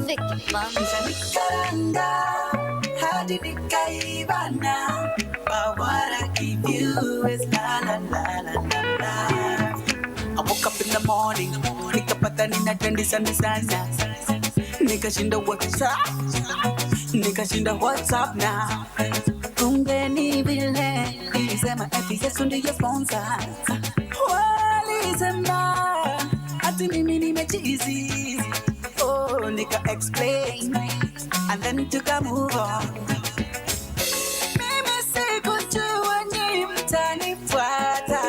Vicky Bum. Nikaranga, hadi nikaibana, but what I give you is la la la la la la. I woke up in the morning, nikapata nina trendi sana sana. Nikashinda WhatsApp now. Kumbe ni vile nilisema eti Yesu ndiye sponsor. Walisema ati mimi nimechizi. Oh, nika explain and then tuka move on. Mimi sikujua ni mtanifuata.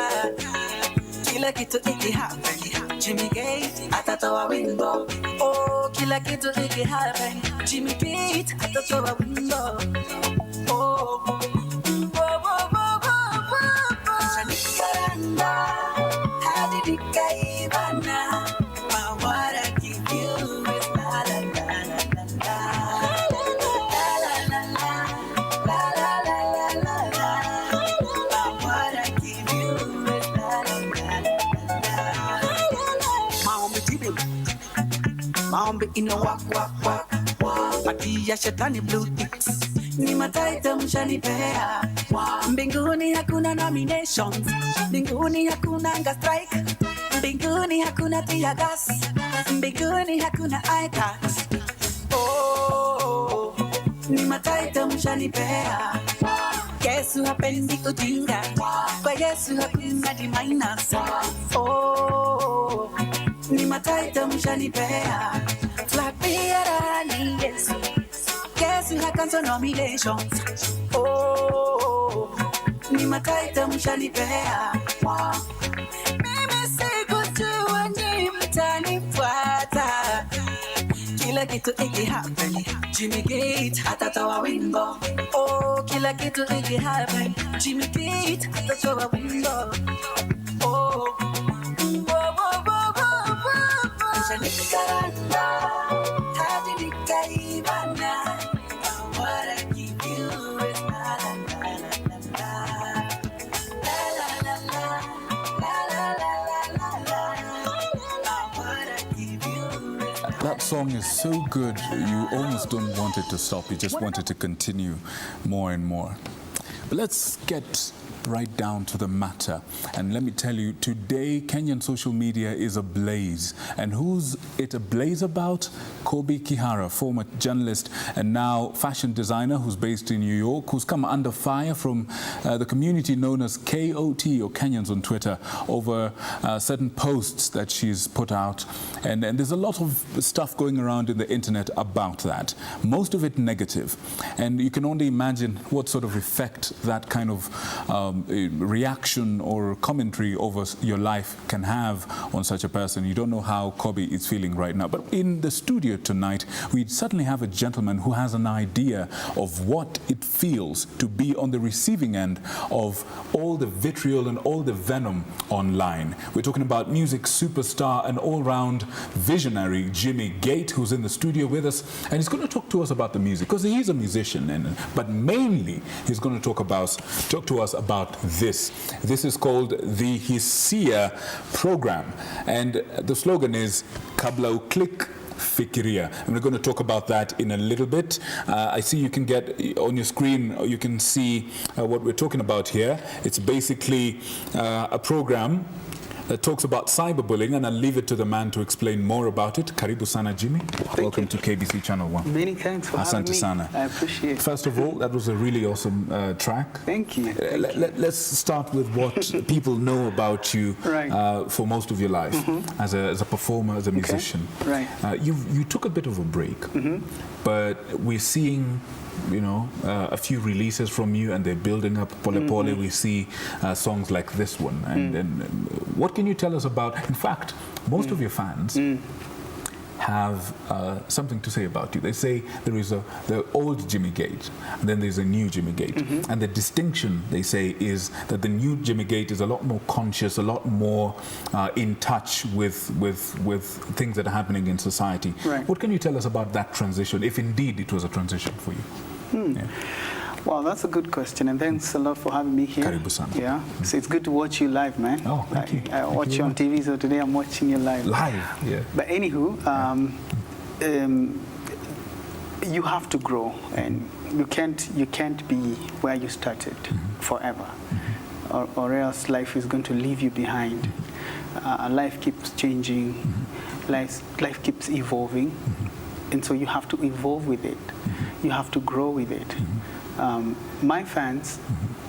Kila kitu iki happen. Jimmy Gait atatoa wimbo. Oh, kila kitu iki happen. Jimmy Gait atatoa wimbo. Oh, Nikaranga, hadi nikaibana, but what I give you is la la la la la la la la. But what I give you is la la la la la. Maombi tibi, maombi ina wak wak wak. Matia shetani blue ticks. Ni mataita mshanipea. Mbinguni hakuna nominations. Mbinguni hakuna anga strike. Mbinguni hakuna tear gas. Mbinguni hakuna itax. Oh, ni mataita mshanipea. Yesu hapendi ujinga. Kwa Yesu hakuna D minus. Oh, ni mataita mshanipea. Flag bearer ni Yesu. Yesu hakanzo nominations. Oh, ni mataita mshanipea. Mimi sikujua ni mtanifuata. Kila kitu iki happen. Jimmy Gait atatoa wimbo. Oh, kila kitu iki happen. Jimmy Gait atatoa wimbo. Oh, Nikaranga, hadi nikaibana. What I give you is la la la la la la la la la. What I give you is That song is so good, you almost don't want it to stop. You just want it to continue more and more. But let's get right down to the matter. And let me tell you, today Kenyan social media is ablaze. And who's it ablaze about? Kobe Kihara, former journalist and now fashion designer who's based in New York, who's come under fire from the community known as KOT, or Kenyans on Twitter, over certain posts that she's put out. And there's a lot of stuff going around in the internet about that. Most of it negative. And you can only imagine what sort of effect that kind of reaction or commentary over your life can have on such a person. You don't know how Kobe is feeling right now. But in the studio tonight, we suddenly have a gentleman who has an idea of what it feels to be on the receiving end of all the vitriol and all the venom online. We're talking about music superstar and all-round visionary Jimmy Gait, who's in the studio with us, and he's going to talk to us about the music, because he is a musician, but mainly he's going to talk to us about this. This is called the Hisia program, and the slogan is Kabla Uklik Fikiria. And we're going to talk about that in a little bit. I see you can get on your screen, you can see what we're talking about here. It's basically a program that talks about cyberbullying, and I'll leave it to the man to explain more about it. Karibu sana, Jimmy. Welcome to KBC Channel 1. Many thanks for having me. Sana. I appreciate it. First of all, that was a really awesome track. Thank you. Let's start with what people know about you for most of your life as a performer, as a musician. Right. You took a bit of a break, but we're seeing a few releases from you, and they're building up. Pole Pole, we see songs like this one. And what can you tell us about, in fact, most of your fans have something to say about you. They say there is the old Jimmy Gait, and then there's a new Jimmy Gait. And the distinction, they say, is that the new Jimmy Gait is a lot more conscious, a lot more in touch with things that are happening in society. Right. What can you tell us about that transition, if indeed it was a transition for you? Yeah. Well, that's a good question, and thanks a lot for having me here. Karibu sana. Yeah, so it's good to watch you live, man. Oh, thank you. I watch you on TV, so today I'm watching you live. Live, yeah. But anywho, you have to grow, and you can't be where you started forever, or else life is going to leave you behind. Life keeps changing, life keeps evolving, and so you have to evolve with it. You have to grow with it. My fans,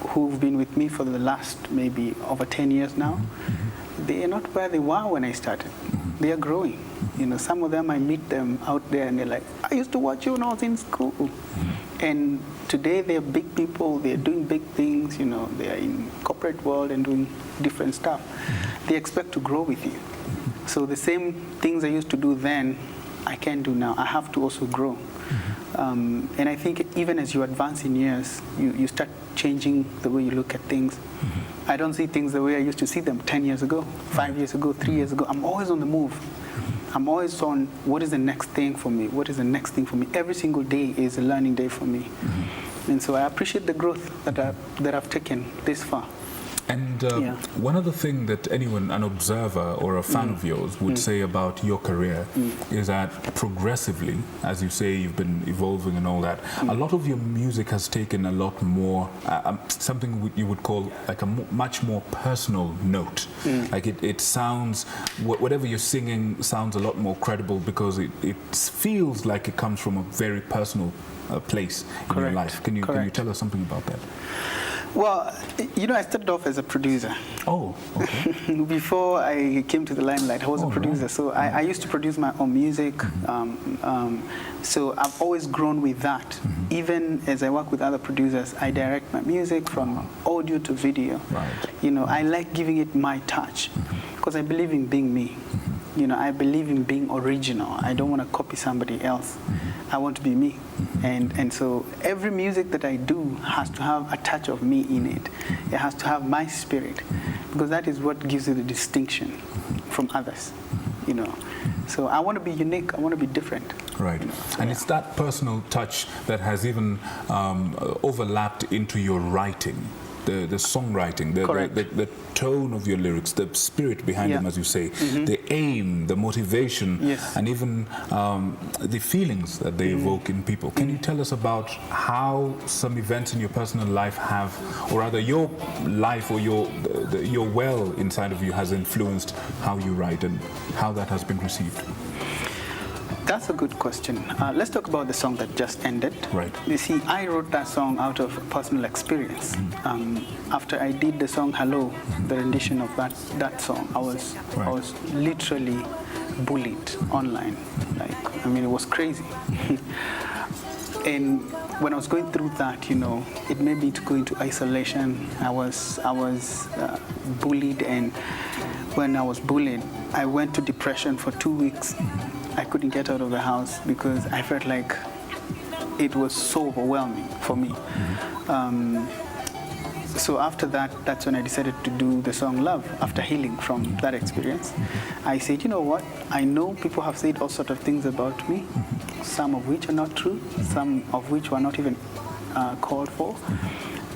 who've been with me for the last maybe over 10 years now, they are not where they were when I started. They are growing. You know, some of them, I meet them out there and they're like, I used to watch you when I was in school. And today they're big people, they're doing big things, you know, they're in corporate world and doing different stuff. They expect to grow with you. So the same things I used to do then, I can do now. I have to also grow. And I think even as you advance in years, you start changing the way you look at things. I don't see things the way I used to see them 10 years ago, 5 years ago, 3 years ago. I'm always on the move. I'm always on what is the next thing for me? What is the next thing for me? Every single day is a learning day for me. And so I appreciate the growth that I've taken this far. And one other thing that anyone, an observer or a fan of yours, would say about your career is that progressively, as you say, you've been evolving and all that, a lot of your music has taken a lot more, something you would call like a much more personal note. Like it sounds, whatever you're singing sounds a lot more credible because it feels like it comes from a very personal place in your life. Can you tell us something about that? Well, you know, I started off as a producer. Oh, okay. Before I came to the limelight, I was a producer. Right. So I used to produce my own music. So I've always grown with that. Even as I work with other producers, I direct my music from audio to video. Right. You know, I like giving it my touch because I believe in being me. You know, I believe in being original. I don't want to copy somebody else. I want to be me. And so every music that I do has to have a touch of me in it. It has to have my spirit because that is what gives it a distinction from others, you know. So I want to be unique. I want to be different. Right. You know? So, and it's that personal touch that has even overlapped into your writing. The songwriting, the tone of your lyrics, the spirit behind them, as you say, the aim, the motivation, and even the feelings that they evoke in people. Can you tell us about how some events in your personal life have, or rather your life or your well inside of you has influenced how you write and how that has been received? That's a good question. Let's talk about the song that just ended. Right. You see, I wrote that song out of personal experience. After I did the song Hello, the rendition of that song, I was literally bullied online. Like, I mean, it was crazy. And when I was going through that, you know, it made me to go into isolation. I was bullied, and when I was bullied, I went to depression for 2 weeks. I couldn't get out of the house because I felt like it was so overwhelming for me. So after that, that's when I decided to do the song Love. After healing from that experience, I said, you know what? I know people have said all sorts of things about me, some of which are not true, some of which were not even called for.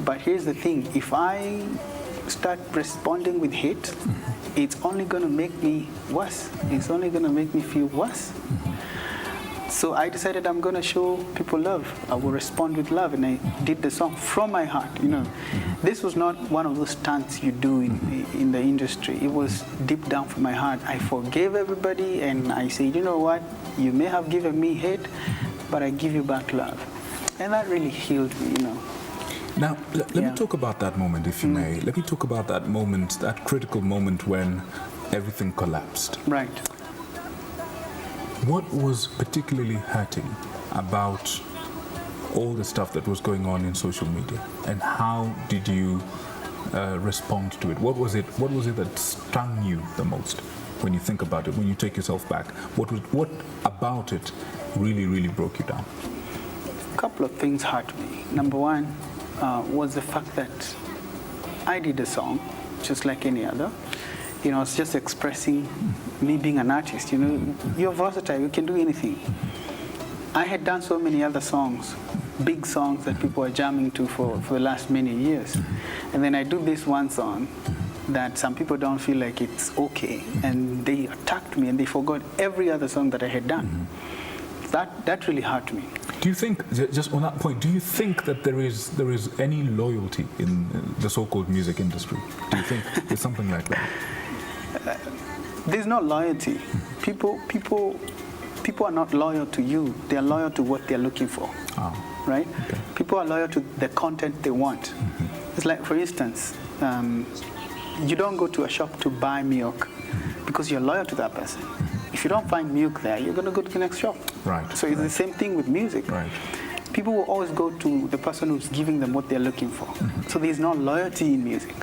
But here's the thing. If I start responding with hate, it's only going to make me worse. It's only going to make me feel worse. So I decided I'm going to show people love. I will respond with love, and I did the song from my heart. You know, this was not one of those stunts you do in the industry. It was deep down from my heart. I forgave everybody, and I said, you know what? You may have given me hate, but I give you back love. And that really healed me, you know. Now, let me talk about that moment, if you may. Let me talk about that moment, that critical moment when everything collapsed. Right. What was particularly hurting about all the stuff that was going on in social media, and how did you respond to it? What was it that stung you the most when you think about it, when you take yourself back? What about it really broke you down? A couple of things hurt me. Number one was the fact that I did a song just like any other. You know, it's just expressing me being an artist. You know, you're versatile, you can do anything. I had done so many other songs, big songs that people are jamming to for the last many years. And then I do this one song that some people don't feel like it's okay. And they attacked me and they forgot every other song that I had done. that really hurt me. Do you think, just on that point, do you think that there is any loyalty in the so-called music industry? Do you think there's something like that? There's no loyalty. People are not loyal to you. They are loyal to what they're looking for. Oh, right? okay. People are loyal to the content they want. It's like, for instance, you don't go to a shop to buy milk because you're loyal to that person. If you don't find milk there, you're going to go to the next shop. Right. So it's the same thing with music. Right. People will always go to the person who's giving them what they're looking for. So there's no loyalty in music.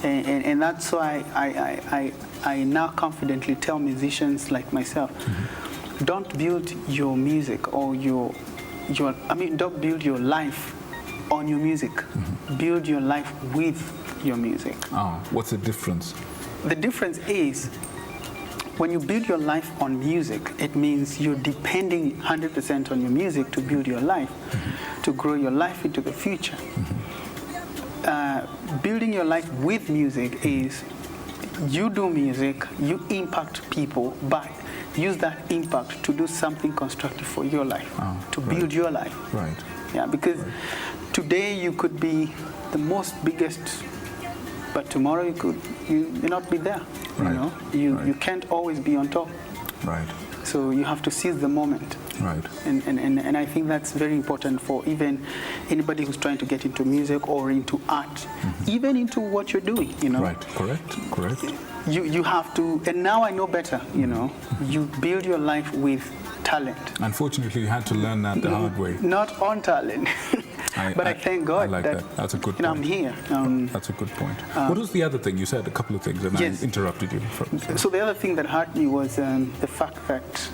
And that's why I now confidently tell musicians like myself, don't build your music or don't build your life on your music. Build your life with your music. What's the difference? The difference is, when you build your life on music, it means you're depending 100% on your music to build your life, to grow your life into the future. Building your life with music is, you do music, you impact people, but use that impact to do something constructive for your life, to build your life. Right. Yeah, because today you could be the biggest, but tomorrow you may not be there. Right. You can't always be on top. Right. So you have to seize the moment. Right. And I think that's very important for even anybody who's trying to get into music or into art, even into what you're doing, Right, correct. You have to, and now I know better, you build your life with talent. Unfortunately, you had to learn that the hard way. Not on talent. But I thank God I like that. That's a good point. I'm here. That's a good point. What was the other thing? You said a couple of things, and yes. I interrupted you. So the other thing that hurt me was the fact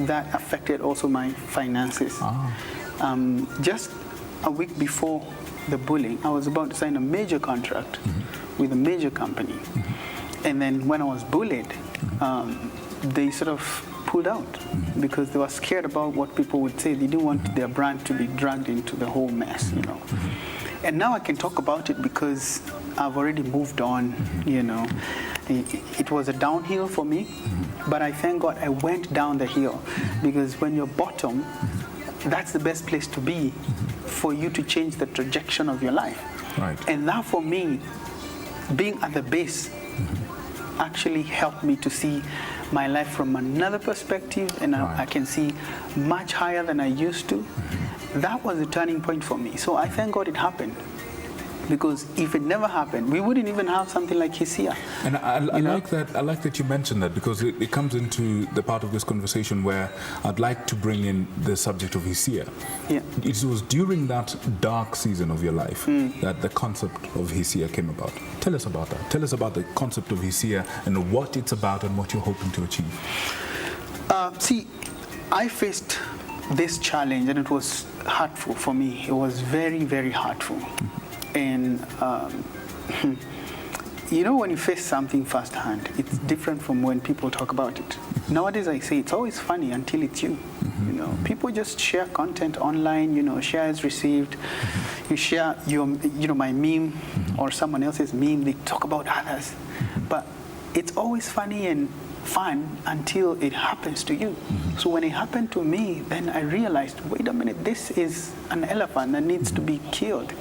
that affected also my finances. Just a week before the bullying, I was about to sign a major contract with a major company. And then when I was bullied, they sort of pulled out because they were scared about what people would say. They didn't want their brand to be dragged into the whole mess, And now I can talk about it because I've already moved on, It was a downhill for me, but I thank God I went down the hill, because when you're bottom, that's the best place to be for you to change the trajectory of your life. Right. And that, for me, being at the base actually helped me to see my life from another perspective, and I can see much higher than I used to. That was a turning point for me. So I thank God it happened, because if it never happened, we wouldn't even have something like Hisia. And I like that. I like that you mentioned that, because it comes into the part of this conversation where I'd like to bring in the subject of Hisia. Yeah. It was during that dark season of your life that the concept of Hisia came about. Tell us about that. Tell us about the concept of Hisia and what it's about and what you're hoping to achieve. See, I faced this challenge, and it was hurtful for me. It was very, very hurtful. And when you face something firsthand, it's different from when people talk about it. Nowadays, I say it's always funny until it's you. People just share content online. Share is received. You share my meme or someone else's meme. They talk about others, but it's always funny and fun until it happens to you. So when it happened to me, then I realized, wait a minute, this is an elephant that needs to be killed.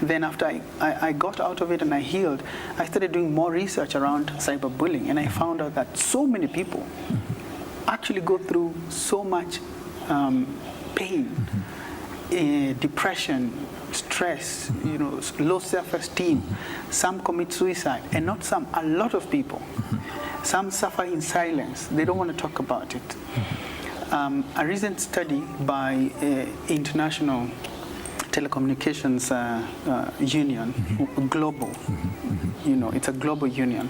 Then after I got out of it and I healed, I started doing more research around cyberbullying, and I found out that so many people actually go through so much pain, depression, stress, low self-esteem. Some commit suicide, and not some, a lot of people. Some suffer in silence. They don't want to talk about it. A recent study by International Telecommunications Union, global, it's a global union.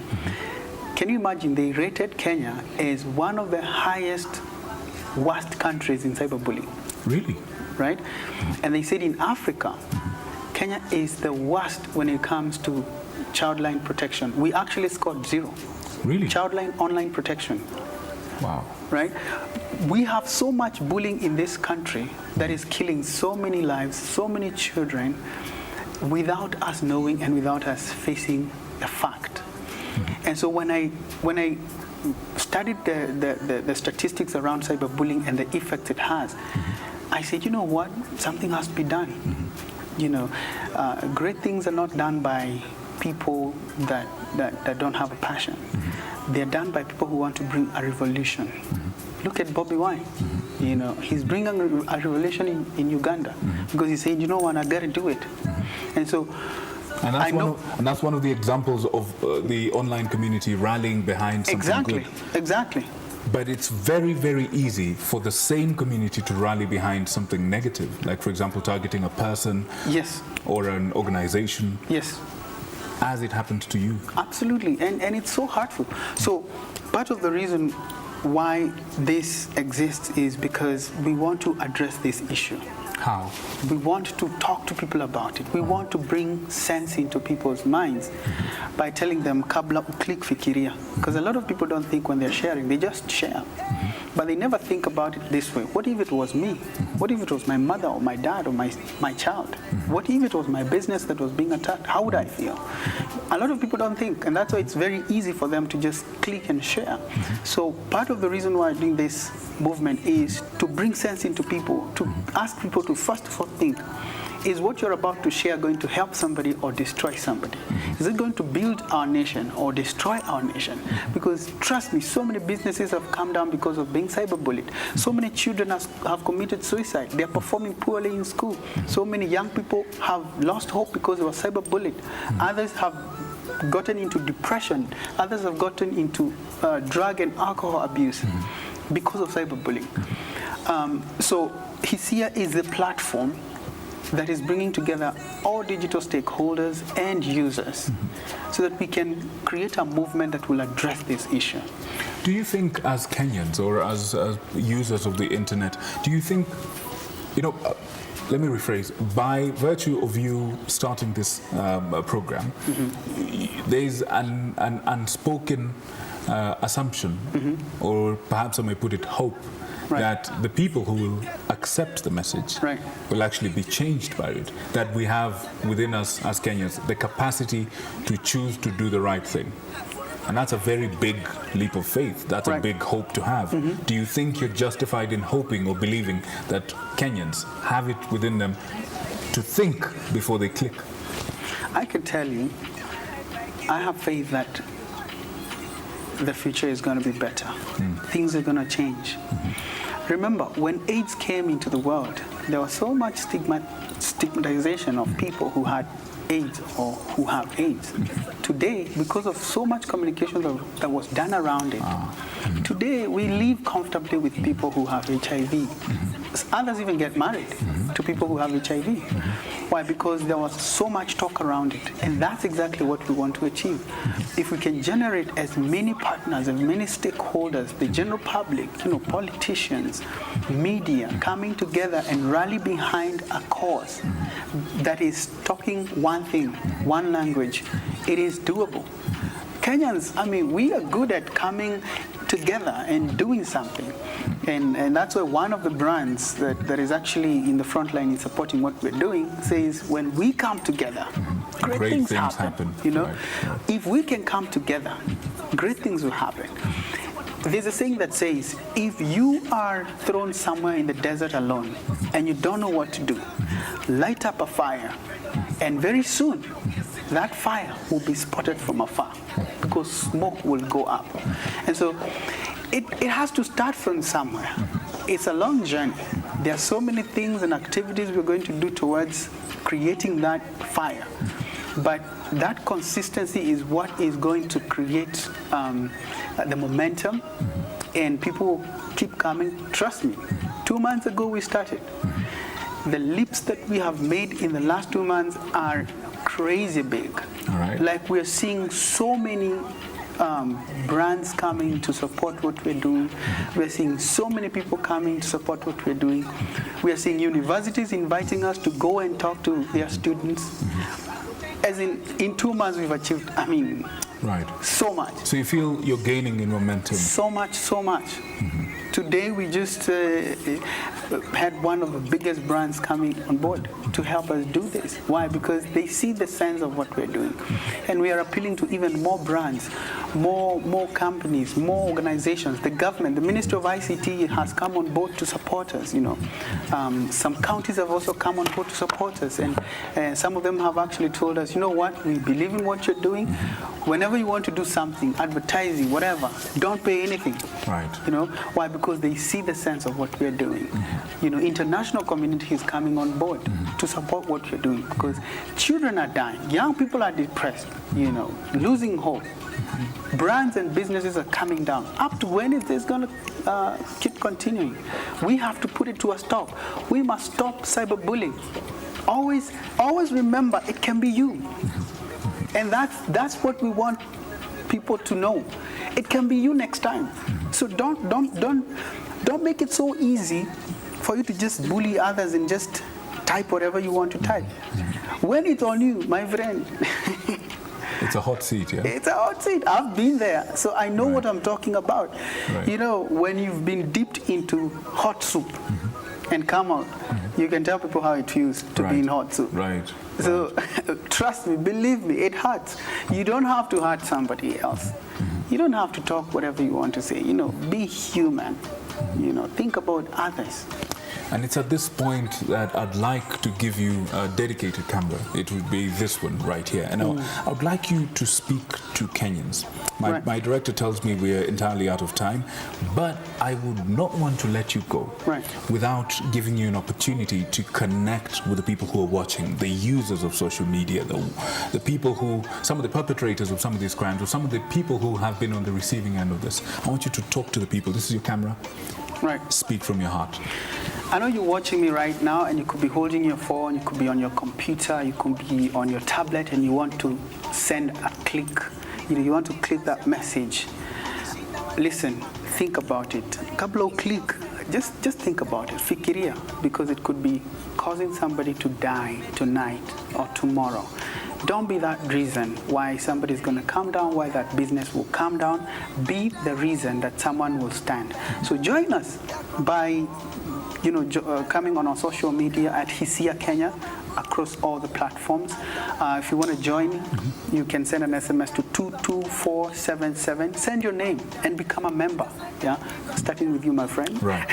Can you imagine, they rated Kenya as one of the worst countries in cyberbullying. Really? Right? And they said in Africa, Kenya is the worst when it comes to childline protection. We actually scored 0. Really? Childline online protection. Wow. Right? We have so much bullying in this country that is killing so many lives, so many children, without us knowing and without us facing the fact. And so when I studied the statistics around cyberbullying and the effects it has, I said, you know what, something has to be done. You know, great things are not done by people that don't have a passion. They're done by people who want to bring a revolution. Look at Bobby Wine. You know, he's bringing a revolution in Uganda because he's saying, you know what, I got to do it. And so, and that's one of the examples of the online community rallying behind something good. Exactly. But it's very, very easy for the same community to rally behind something negative, like, for example, targeting a person, yes, or an organization, yes, as it happened to you. Absolutely, and it's so hurtful. So part of the reason why this exists is because we want to address this issue. How? We want to talk to people about it. We want to bring sense into people's minds by telling them, kabla uklik fikiria. Because a lot of people don't think when they're sharing, they just share. But they never think about it this way. What if it was me? What if it was my mother or my dad or my child? What if it was my business that was being attacked? How would I feel? A lot of people don't think, and that's why it's very easy for them to just click and share. So part of the reason why I'm doing this movement is to bring sense into people, to ask people to first of all think, is what you're about to share going to help somebody or destroy somebody? Is it going to build our nation or destroy our nation? Because trust me, so many businesses have come down because of being cyberbullied. So many children have committed suicide. They're performing poorly in school. So many young people have lost hope because they were cyberbullied. Others have gotten into depression. Others have gotten into drug and alcohol abuse because of cyberbullying. So Hisia is a platform that is bringing together all digital stakeholders and users so that we can create a movement that will address this issue. Do you think, as Kenyans or as users of the internet, do you think, let me rephrase, by virtue of you starting this program, there's an unspoken assumption, or perhaps I may put it, hope, that the people who will accept the message will actually be changed by it, that we have within us as Kenyans the capacity to choose to do the right thing. And that's a very big leap of faith. That's a big hope to have. Do you think you're justified in hoping or believing that Kenyans have it within them to think before they click? I can tell you, I have faith that the future is going to be better. Things are going to change. Remember, when AIDS came into the world, there was so much stigmatization of people who had AIDS or who have AIDS. Today, because of so much communication that was done around it, today we live comfortably with people who have HIV. Others even get married to people who have HIV. Why? Because there was so much talk around it. And that's exactly what we want to achieve. If we can generate as many partners, as many stakeholders, the general public, politicians, media, coming together and rally behind a cause that is talking one thing, one language, it is doable. Kenyans, we are good at coming together and doing something. And that's why one of the brands that is actually in the front line in supporting what we're doing says, when we come together, great things happen. If we can come together, great things will happen. There's a saying that says, if you are thrown somewhere in the desert alone and you don't know what to do, light up a fire, and very soon that fire will be spotted from afar because smoke will go up. And so it has to start from somewhere. It's a long journey. There are so many things and activities we're going to do towards creating that fire. But that consistency is what is going to create the momentum, and people keep coming. Trust me, 2 months ago we started. The leaps that we have made in the last 2 months are crazy big. Like, we're seeing so many brands coming to support what we're doing. We're seeing so many people coming to support what we're doing. We are seeing universities inviting us to go and talk to their students. As in 2 months we've achieved, so much. So you feel you're gaining in momentum? So much. today we just had one of the biggest brands coming on board to help us do this. Why? Because they see the sense of what we're doing. And we are appealing to even more brands, more companies, more organizations. The government, the Ministry of ICT has come on board to support us, you know. Some counties have also come on board to support us. And some of them have actually told us, you know what, we believe in what you're doing. Whenever you want to do something, advertising, whatever, don't pay anything. Right. You know, why? Because they see the sense of what we're doing. You know, international community is coming on board to support what you're doing, because children are dying, young people are depressed, you know, losing hope. Brands and businesses are coming down. Up to when is this going to keep continuing? We have to put it to a stop. We must stop cyberbullying. Always remember, it can be you. And that's what we want people to know. It can be you next time. So don't make it so easy for you to just bully others and just type whatever you want to type. When it's on you, my friend. It's a hot seat, yeah? It's a hot seat. I've been there, so I know what I'm talking about. Right. You know, when you've been dipped into hot soup and come out, you can tell people how it feels to be in hot soup. Right. So trust me, believe me, it hurts. You don't have to hurt somebody else. You don't have to talk whatever you want to say. You know, be human. You know, think about others. And it's at this point that I'd like to give you a dedicated camera. It would be this one right here. And I would like you to speak to Kenyans. My director tells me we're entirely out of time, but I would not want to let you go without giving you an opportunity to connect with the people who are watching, the users of social media, the people who, some of the perpetrators of some of these crimes, or some of the people who have been on the receiving end of this. I want you to talk to the people. This is your camera. Right. Speak from your heart. I know you're watching me right now, and you could be holding your phone, you could be on your computer, you could be on your tablet, and you want to send a click. You know, you want to click that message. Listen, think about it. Kabla click, just think about it. Fikiria, because it could be causing somebody to die tonight or tomorrow. Don't be that reason why somebody's going to come down, why that business will come down. Be the reason that someone will stand. So join us by, you know, coming on our social media at Hisia Kenya across all the platforms. If you want to join, you can send an SMS to 22477. Send your name and become a member. Yeah, starting with you, my friend. Right.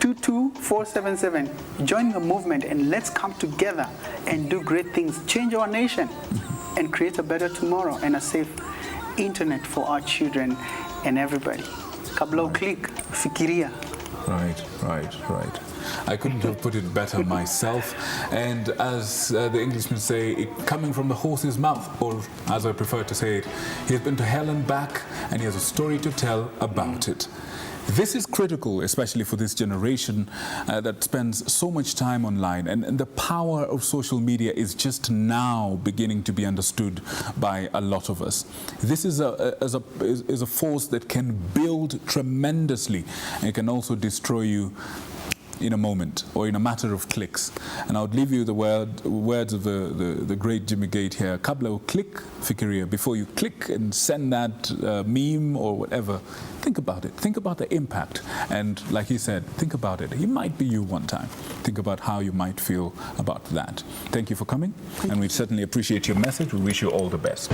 22477. Join the movement and let's come together and do great things. Change our nation and create a better tomorrow and a safe internet for our children and everybody. Kabla click, fikiria. Right. I couldn't have put it better myself. And as the Englishmen say, coming from the horse's mouth, or as I prefer to say it, he's been to hell and back, and he has a story to tell about it. This is critical, especially for this generation that spends so much time online, and the power of social media is just now beginning to be understood by a lot of us. This is a force that can build tremendously, and it can also destroy you in a moment or in a matter of clicks. And I would leave you the words of the great Jimmy Gait here. Kabla click, fikiria. Before you click and send that meme or whatever, think about it. Think about the impact. And like he said, think about it. He might be you one time. Think about how you might feel about that. Thank you for coming. And we certainly appreciate your message. We wish you all the best.